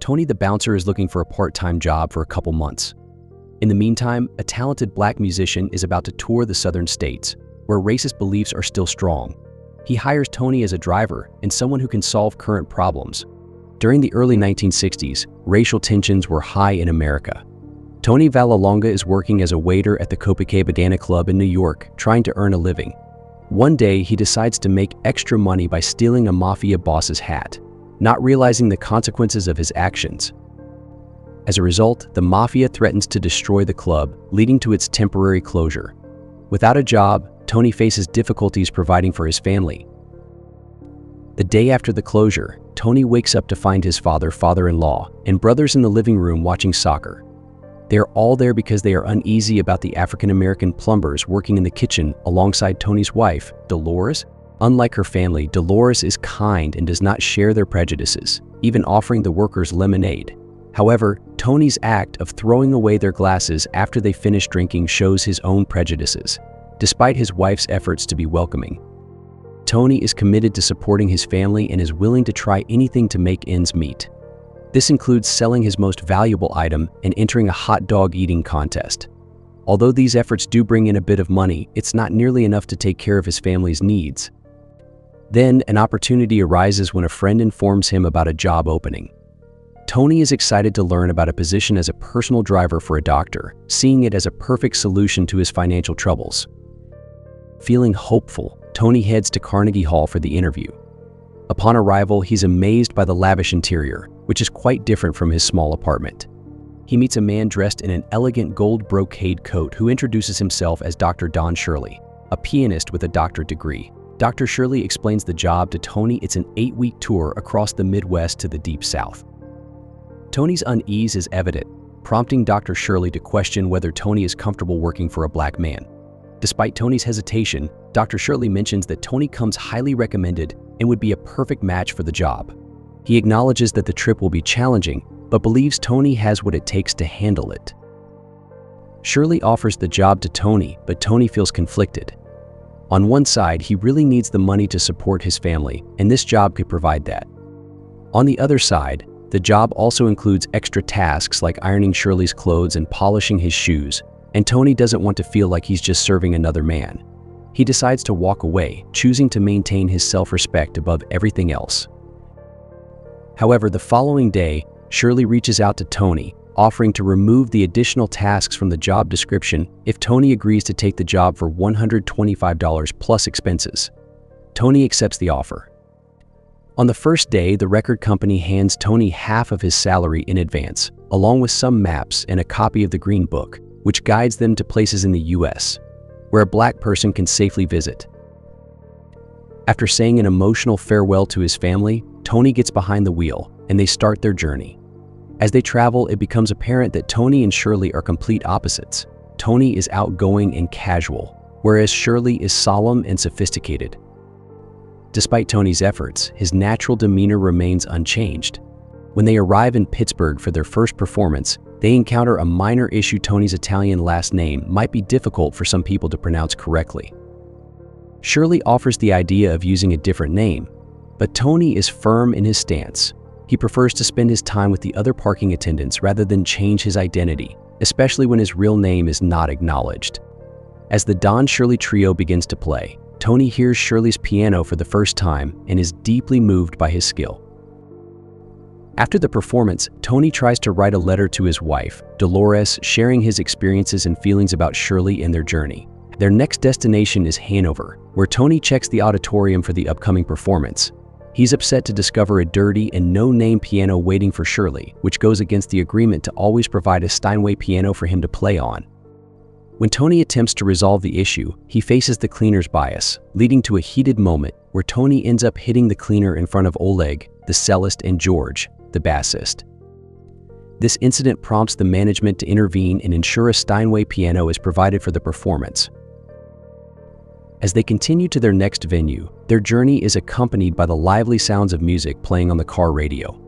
Tony the bouncer is looking for a part-time job for a couple months. In the meantime, a talented black musician is about to tour the southern states, where racist beliefs are still strong. He hires Tony as a driver and someone who can solve current problems. During the early 1960s, racial tensions were high in America. Tony Vallelonga is working as a waiter at the Copacabana Club in New York, trying to earn a living. One day, he decides to make extra money by stealing a mafia boss's hat, not realizing the consequences of his actions. As a result, the mafia threatens to destroy the club, leading to its temporary closure. Without a job, Tony faces difficulties providing for his family. The day after the closure, Tony wakes up to find his father-in-law, and brothers in the living room watching soccer. They are all there because they are uneasy about the African-American plumbers working in the kitchen alongside Tony's wife, Dolores. Unlike her family, Dolores is kind and does not share their prejudices, even offering the workers lemonade. However, Tony's act of throwing away their glasses after they finish drinking shows his own prejudices, despite his wife's efforts to be welcoming. Tony is committed to supporting his family and is willing to try anything to make ends meet. This includes selling his most valuable item and entering a hot dog eating contest. Although these efforts do bring in a bit of money, it's not nearly enough to take care of his family's needs. Then, an opportunity arises when a friend informs him about a job opening. Tony is excited to learn about a position as a personal driver for a doctor, seeing it as a perfect solution to his financial troubles. Feeling hopeful, Tony heads to Carnegie Hall for the interview. Upon arrival, he's amazed by the lavish interior, which is quite different from his small apartment. He meets a man dressed in an elegant gold brocade coat who introduces himself as Dr. Don Shirley, a pianist with a doctorate degree. Dr. Shirley explains the job to Tony. It's an 8-week tour across the Midwest to the Deep South. Tony's unease is evident, prompting Dr. Shirley to question whether Tony is comfortable working for a black man. Despite Tony's hesitation, Dr. Shirley mentions that Tony comes highly recommended and would be a perfect match for the job. He acknowledges that the trip will be challenging, but believes Tony has what it takes to handle it. Shirley offers the job to Tony, but Tony feels conflicted. On one side, he really needs the money to support his family, and this job could provide that. On the other side, the job also includes extra tasks like ironing Shirley's clothes and polishing his shoes, and Tony doesn't want to feel like he's just serving another man. He decides to walk away, choosing to maintain his self-respect above everything else. However, the following day, Shirley reaches out to Tony, offering to remove the additional tasks from the job description if Tony agrees to take the job for $125 plus expenses. Tony accepts the offer. On the first day, the record company hands Tony half of his salary in advance, along with some maps and a copy of the Green Book, which guides them to places in the US, where a black person can safely visit. After saying an emotional farewell to his family, Tony gets behind the wheel, and they start their journey. As they travel, it becomes apparent that Tony and Shirley are complete opposites. Tony is outgoing and casual, whereas Shirley is solemn and sophisticated. Despite Tony's efforts, his natural demeanor remains unchanged. When they arrive in Pittsburgh for their first performance, they encounter a minor issue. Tony's Italian last name might be difficult for some people to pronounce correctly. Shirley offers the idea of using a different name, but Tony is firm in his stance. He prefers to spend his time with the other parking attendants rather than change his identity, especially when his real name is not acknowledged. As the Don Shirley trio begins to play, Tony hears Shirley's piano for the first time and is deeply moved by his skill. After the performance, Tony tries to write a letter to his wife, Dolores, sharing his experiences and feelings about Shirley and their journey. Their next destination is Hanover, where Tony checks the auditorium for the upcoming performance. He's upset to discover a dirty and no-name piano waiting for Shirley, which goes against the agreement to always provide a Steinway piano for him to play on. When Tony attempts to resolve the issue, he faces the cleaner's bias, leading to a heated moment where Tony ends up hitting the cleaner in front of Oleg, the cellist, and George, the bassist. This incident prompts the management to intervene and ensure a Steinway piano is provided for the performance. As they continue to their next venue, their journey is accompanied by the lively sounds of music playing on the car radio.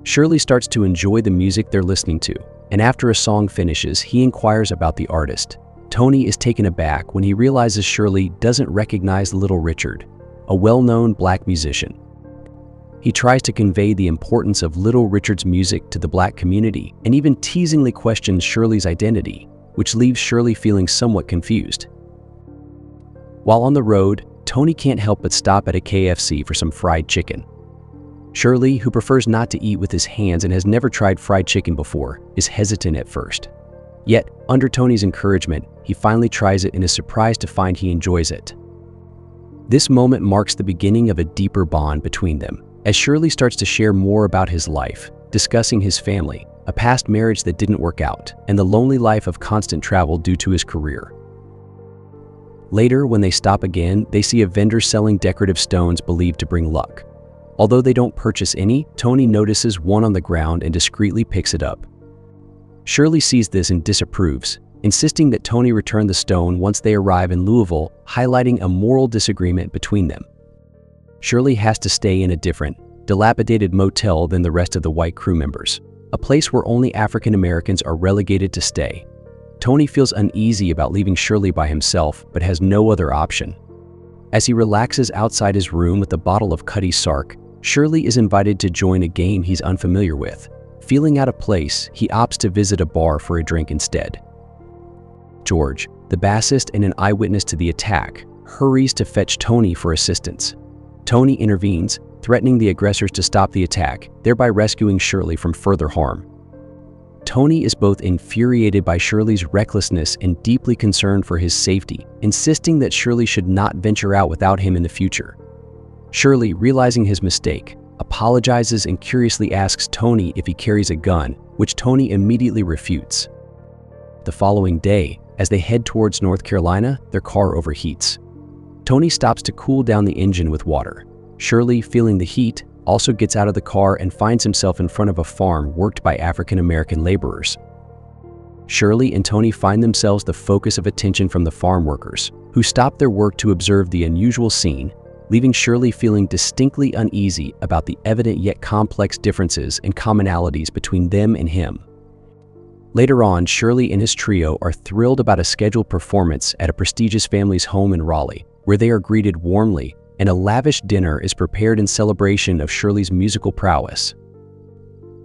Shirley starts to enjoy the music they're listening to, and after a song finishes, he inquires about the artist. Tony is taken aback when he realizes Shirley doesn't recognize Little Richard, a well-known black musician. He tries to convey the importance of Little Richard's music to the Black community and even teasingly questions Shirley's identity, which leaves Shirley feeling somewhat confused. While on the road, Tony can't help but stop at a KFC for some fried chicken. Shirley, who prefers not to eat with his hands and has never tried fried chicken before, is hesitant at first. Yet, under Tony's encouragement, he finally tries it and is surprised to find he enjoys it. This moment marks the beginning of a deeper bond between them, as Shirley starts to share more about his life, discussing his family, a past marriage that didn't work out, and the lonely life of constant travel due to his career. Later, when they stop again, they see a vendor selling decorative stones believed to bring luck. Although they don't purchase any, Tony notices one on the ground and discreetly picks it up. Shirley sees this and disapproves, insisting that Tony return the stone once they arrive in Louisville, highlighting a moral disagreement between them. Shirley has to stay in a different, dilapidated motel than the rest of the white crew members, a place where only African Americans are relegated to stay. Tony feels uneasy about leaving Shirley by himself, but has no other option. As he relaxes outside his room with a bottle of Cutty Sark, Shirley is invited to join a game he's unfamiliar with. Feeling out of place, he opts to visit a bar for a drink instead. George, the bassist and an eyewitness to the attack, hurries to fetch Tony for assistance. Tony intervenes, threatening the aggressors to stop the attack, thereby rescuing Shirley from further harm. Tony is both infuriated by Shirley's recklessness and deeply concerned for his safety, insisting that Shirley should not venture out without him in the future. Shirley, realizing his mistake, apologizes and curiously asks Tony if he carries a gun, which Tony immediately refutes. The following day, as they head towards North Carolina, their car overheats. Tony stops to cool down the engine with water. Shirley, feeling the heat, also gets out of the car and finds himself in front of a farm worked by African American laborers. Shirley and Tony find themselves the focus of attention from the farm workers, who stop their work to observe the unusual scene, leaving Shirley feeling distinctly uneasy about the evident yet complex differences and commonalities between them and him. Later on, Shirley and his trio are thrilled about a scheduled performance at a prestigious family's home in Raleigh, where they are greeted warmly, and a lavish dinner is prepared in celebration of Shirley's musical prowess.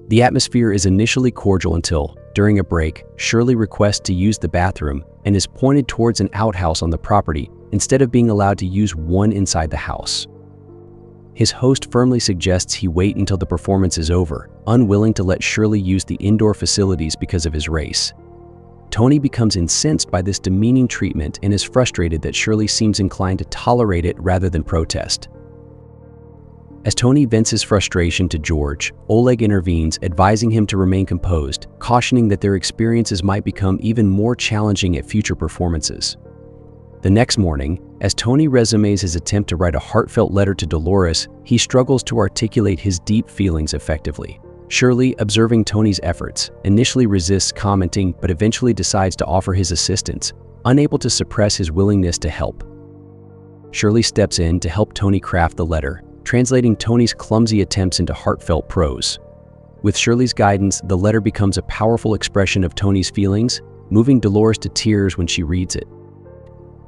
The atmosphere is initially cordial until, during a break, Shirley requests to use the bathroom and is pointed towards an outhouse on the property instead of being allowed to use one inside the house. His host firmly suggests he wait until the performance is over, unwilling to let Shirley use the indoor facilities because of his race. Tony becomes incensed by this demeaning treatment and is frustrated that Shirley seems inclined to tolerate it rather than protest. As Tony vents his frustration to George, Oleg intervenes, advising him to remain composed, cautioning that their experiences might become even more challenging at future performances. The next morning, as Tony resumes his attempt to write a heartfelt letter to Dolores, he struggles to articulate his deep feelings effectively. Shirley, observing Tony's efforts, initially resists commenting but eventually decides to offer his assistance, unable to suppress his willingness to help. Shirley steps in to help Tony craft the letter, translating Tony's clumsy attempts into heartfelt prose. With Shirley's guidance, the letter becomes a powerful expression of Tony's feelings, moving Dolores to tears when she reads it.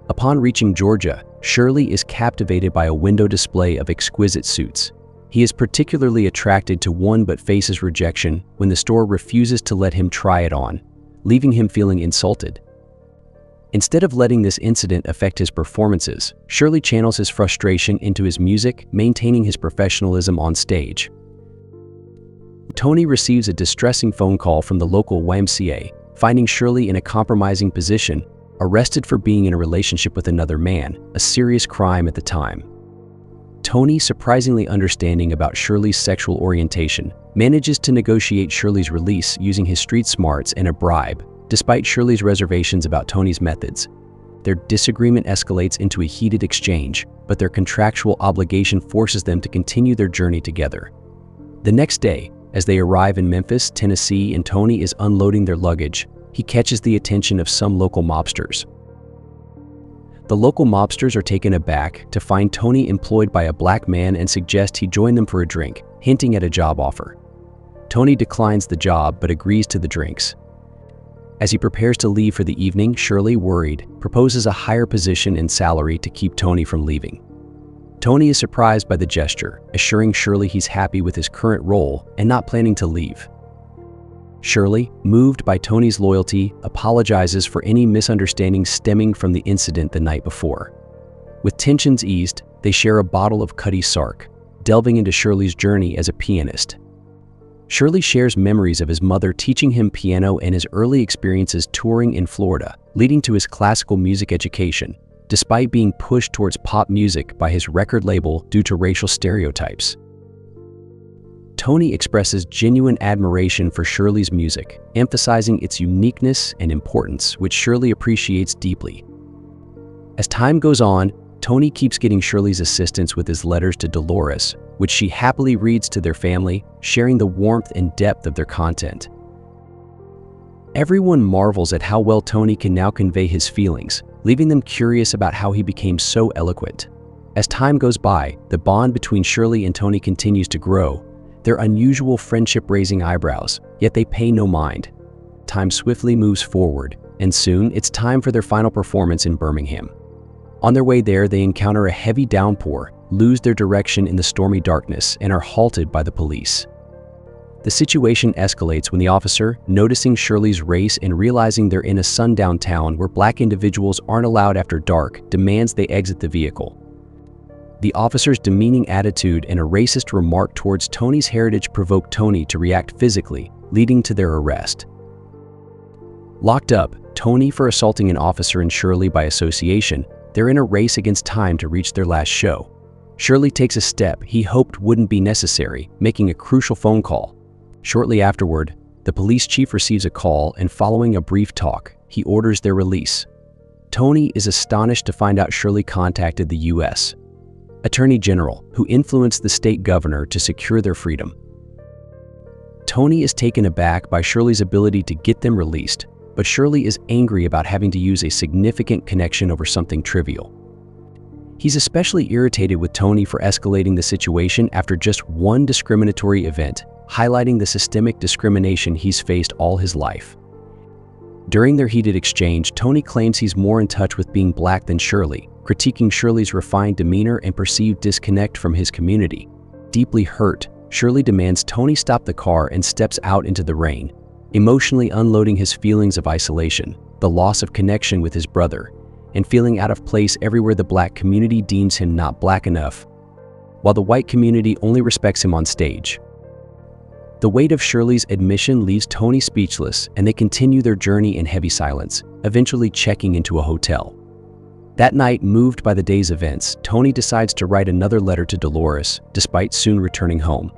Upon reaching Georgia, Shirley is captivated by a window display of exquisite suits. He is particularly attracted to one but faces rejection when the store refuses to let him try it on, leaving him feeling insulted. Instead of letting this incident affect his performances, Shirley channels his frustration into his music, maintaining his professionalism on stage. Tony receives a distressing phone call from the local YMCA, finding Shirley in a compromising position, arrested for being in a relationship with another man, a serious crime at the time. Tony, surprisingly understanding about Shirley's sexual orientation, manages to negotiate Shirley's release using his street smarts and a bribe, despite Shirley's reservations about Tony's methods. Their disagreement escalates into a heated exchange, but their contractual obligation forces them to continue their journey together. The next day, as they arrive in Memphis, Tennessee, and Tony is unloading their luggage, he catches the attention of some local mobsters. The local mobsters are taken aback to find Tony employed by a black man and suggest he join them for a drink, hinting at a job offer. Tony declines the job but agrees to the drinks. As he prepares to leave for the evening, Shirley, worried, proposes a higher position and salary to keep Tony from leaving. Tony is surprised by the gesture, assuring Shirley he's happy with his current role and not planning to leave. Shirley, moved by Tony's loyalty, apologizes for any misunderstandings stemming from the incident the night before. With tensions eased, they share a bottle of Cutty Sark, delving into Shirley's journey as a pianist. Shirley shares memories of his mother teaching him piano and his early experiences touring in Florida, leading to his classical music education, despite being pushed towards pop music by his record label due to racial stereotypes. Tony expresses genuine admiration for Shirley's music, emphasizing its uniqueness and importance, which Shirley appreciates deeply. As time goes on, Tony keeps getting Shirley's assistance with his letters to Dolores, which she happily reads to their family, sharing the warmth and depth of their content. Everyone marvels at how well Tony can now convey his feelings, leaving them curious about how he became so eloquent. As time goes by, the bond between Shirley and Tony continues to grow, their unusual friendship raising eyebrows, yet they pay no mind. Time swiftly moves forward, and soon it's time for their final performance in Birmingham. On their way there, they encounter a heavy downpour, lose their direction in the stormy darkness, and are halted by the police. The situation escalates when the officer, noticing Shirley's race and realizing they're in a sundown town where black individuals aren't allowed after dark, demands they exit the vehicle. The officer's demeaning attitude and a racist remark towards Tony's heritage provoke Tony to react physically, leading to their arrest. Locked up, Tony for assaulting an officer and Shirley by association, they're in a race against time to reach their last show. Shirley takes a step he hoped wouldn't be necessary, making a crucial phone call. Shortly afterward, the police chief receives a call, and following a brief talk, he orders their release. Tony is astonished to find out Shirley contacted the U.S. Attorney General, who influenced the state governor to secure their freedom. Tony is taken aback by Shirley's ability to get them released, but Shirley is angry about having to use a significant connection over something trivial. He's especially irritated with Tony for escalating the situation after just one discriminatory event, highlighting the systemic discrimination he's faced all his life. During their heated exchange, Tony claims he's more in touch with being black than Shirley, critiquing Shirley's refined demeanor and perceived disconnect from his community. Deeply hurt, Shirley demands Tony stop the car and steps out into the rain, emotionally unloading his feelings of isolation, the loss of connection with his brother, and feeling out of place everywhere the black community deems him not black enough, while the white community only respects him on stage. The weight of Shirley's admission leaves Tony speechless, and they continue their journey in heavy silence, eventually checking into a hotel. That night, moved by the day's events, Tony decides to write another letter to Dolores, despite soon returning home.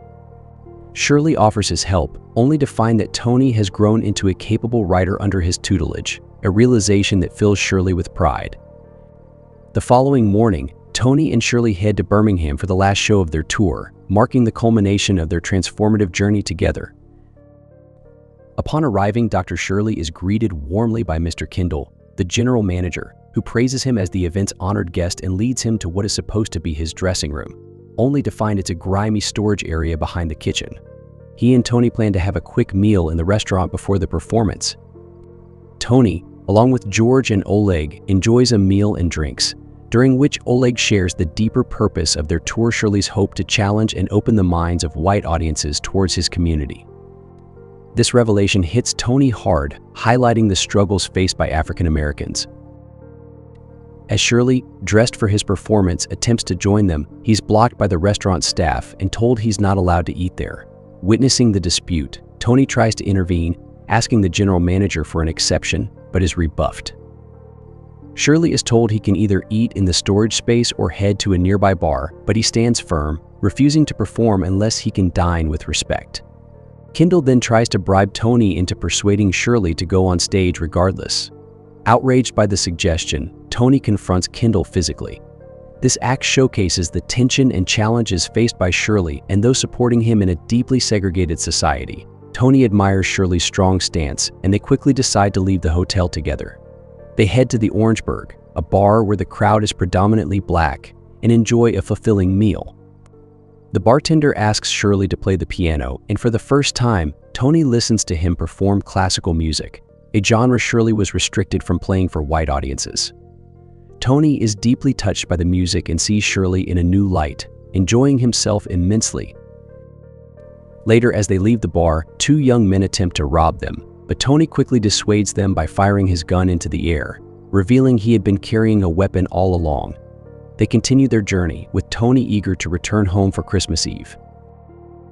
Shirley offers his help, only to find that Tony has grown into a capable writer under his tutelage, a realization that fills Shirley with pride. The following morning, Tony and Shirley head to Birmingham for the last show of their tour, marking the culmination of their transformative journey together. Upon arriving, Dr. Shirley is greeted warmly by Mr. Kendall, the general manager, who praises him as the event's honored guest and leads him to what is supposed to be his dressing room, only to find it's a grimy storage area behind the kitchen. He and Tony plan to have a quick meal in the restaurant before the performance. Tony, along with George and Oleg, enjoys a meal and drinks, during which Oleg shares the deeper purpose of their tour, Shirley's hope to challenge and open the minds of white audiences towards his community. This revelation hits Tony hard, highlighting the struggles faced by African Americans. As Shirley, dressed for his performance, attempts to join them, he's blocked by the restaurant staff and told he's not allowed to eat there. Witnessing the dispute, Tony tries to intervene, asking the general manager for an exception, but is rebuffed. Shirley is told he can either eat in the storage space or head to a nearby bar, but he stands firm, refusing to perform unless he can dine with respect. Kendall then tries to bribe Tony into persuading Shirley to go on stage regardless. Outraged by the suggestion, Tony confronts Kendall physically. This act showcases the tension and challenges faced by Shirley and those supporting him in a deeply segregated society. Tony admires Shirley's strong stance, and they quickly decide to leave the hotel together. They head to the Orangeburg, a bar where the crowd is predominantly black, and enjoy a fulfilling meal. The bartender asks Shirley to play the piano, and for the first time, Tony listens to him perform classical music, a genre Shirley was restricted from playing for white audiences. Tony is deeply touched by the music and sees Shirley in a new light, enjoying himself immensely. Later, as they leave the bar, two young men attempt to rob them, but Tony quickly dissuades them by firing his gun into the air, revealing he had been carrying a weapon all along. They continue their journey, with Tony eager to return home for Christmas Eve.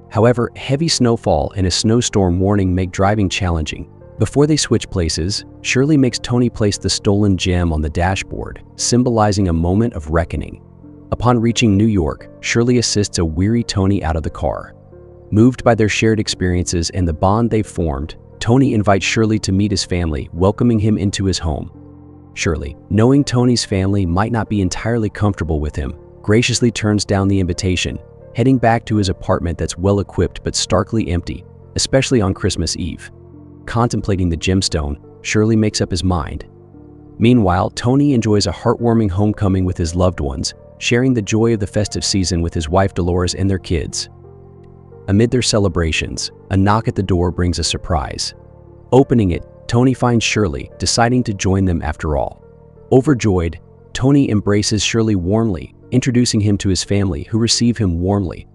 However, heavy snowfall and a snowstorm warning make driving challenging. Before they switch places, Shirley makes Tony place the stolen gem on the dashboard, symbolizing a moment of reckoning. Upon reaching New York, Shirley assists a weary Tony out of the car. Moved by their shared experiences and the bond they've formed, Tony invites Shirley to meet his family, welcoming him into his home. Shirley, knowing Tony's family might not be entirely comfortable with him, graciously turns down the invitation, heading back to his apartment that's well-equipped but starkly empty, especially on Christmas Eve. Contemplating the gemstone, Shirley makes up his mind. Meanwhile, Tony enjoys a heartwarming homecoming with his loved ones, sharing the joy of the festive season with his wife Dolores and their kids. Amid their celebrations, a knock at the door brings a surprise. Opening it, Tony finds Shirley, deciding to join them after all. Overjoyed, Tony embraces Shirley warmly, introducing him to his family, who receive him warmly.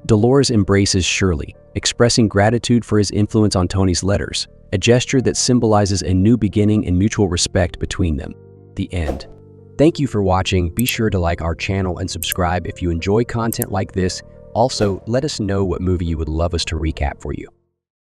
Dolores embraces Shirley, expressing gratitude for his influence on Tony's letters, a gesture that symbolizes a new beginning and mutual respect between them. The end. Thank you for watching. Be sure to like our channel and subscribe if you enjoy content like this. Also, let us know what movie you would love us to recap for you.